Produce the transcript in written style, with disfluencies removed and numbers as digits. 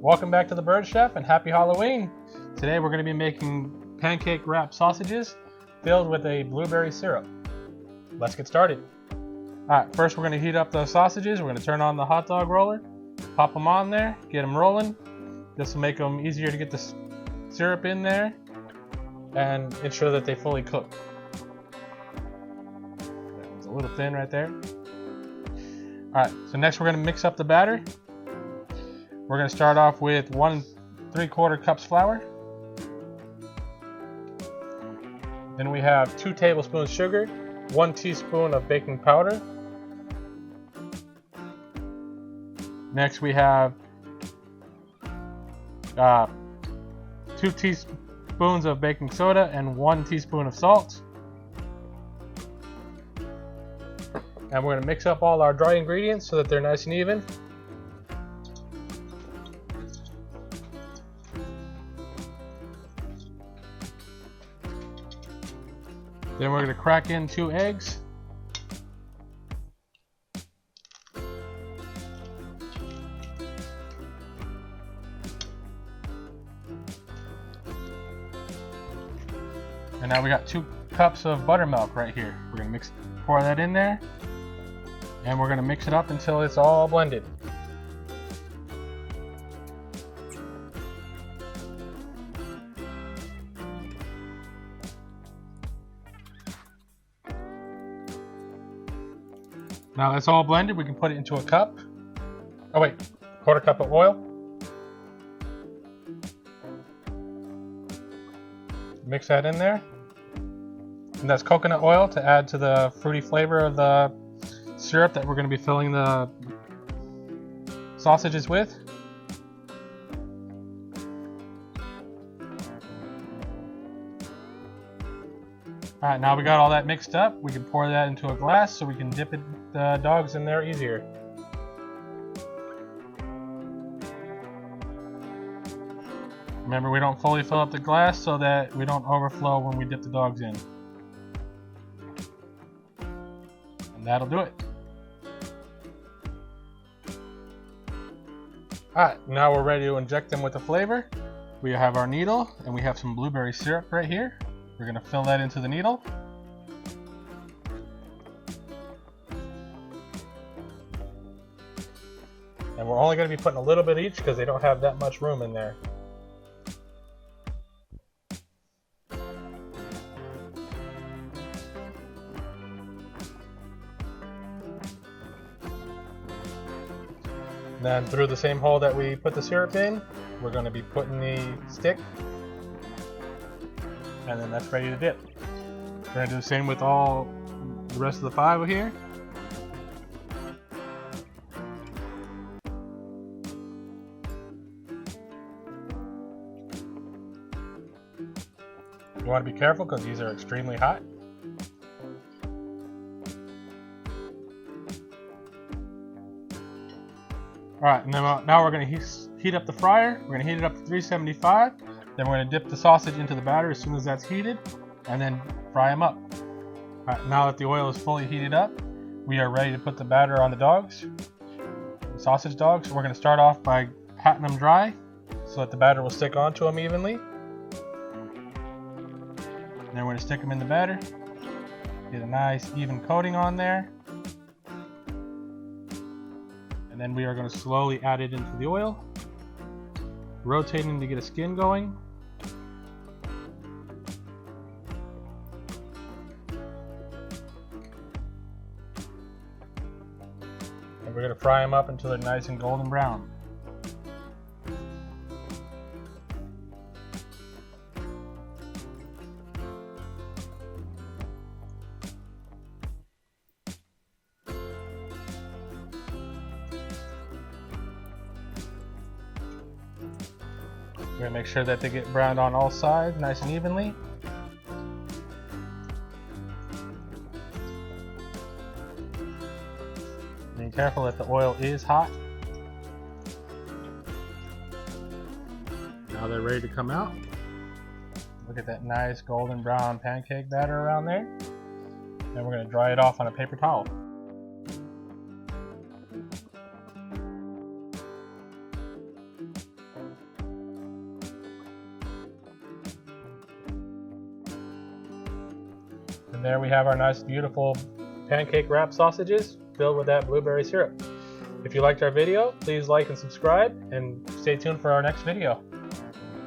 Welcome back to the Bird Chef and happy Halloween. Today we're going to be making pancake wrap sausages filled with a blueberry syrup. Let's get started. Alright, first we're going to heat up the sausages. We're going to turn on the hot dog roller, pop them on there, get them rolling. This will make them easier to get the syrup in there and ensure that they fully cook. That one's a little thin right there. Alright, so next we're going to mix up the batter. We're going to start off with 1 3/4 cups flour. Then we have 2 tablespoons sugar, 1 teaspoon of baking powder. Next we have 2 teaspoons of baking soda and 1 teaspoon of salt. And we're going to mix up all our dry ingredients so that they're nice and even. Then we're going to crack in 2 eggs. And now we got 2 cups of buttermilk right here. We're going to pour that in there. And we're going to mix it up until it's all blended. Now that's all blended, we can put it into a cup. Oh wait, 1/4 cup of oil. Mix that in there. And that's coconut oil to add to the fruity flavor of the syrup that we're going to be filling the sausages with. Alright, now we got all that mixed up. We can pour that into a glass so we can dip the dogs in there easier. Remember, we don't fully fill up the glass so that we don't overflow when we dip the dogs in. And that'll do it. Alright, now we're ready to inject them with the flavor. We have our needle and we have some blueberry syrup right here. We're going to fill that into the needle. And we're only going to be putting a little bit each because they don't have that much room in there. Then through the same hole that we put the syrup in, we're going to be putting the stick. And then that's ready to dip. We're going to do the same with all the rest of the 5 here. You want to be careful because these are extremely hot. Alright, and then now we're going to heat up the fryer. We're going to heat it up to 375. Then we're going to dip the sausage into the batter as soon as that's heated, and then fry them up. Alright, now that the oil is fully heated up, we are ready to put the batter on the dogs, the sausage dogs. We're going to start off by patting them dry so that the batter will stick onto them evenly. And then we're going to stick them in the batter, get a nice even coating on there. And then we are going to slowly add it into the oil, rotating to get a skin going. And we're going to fry them up until they're nice and golden brown. We're going to make sure that they get browned on all sides nice and evenly. Be careful that the oil is hot. Now they're ready to come out. Look at that nice golden brown pancake batter around there. And we're going to dry it off on a paper towel. And there we have our nice, beautiful pancake wrap sausages filled with that blueberry syrup. If you liked our video, please like and subscribe, and stay tuned for our next video.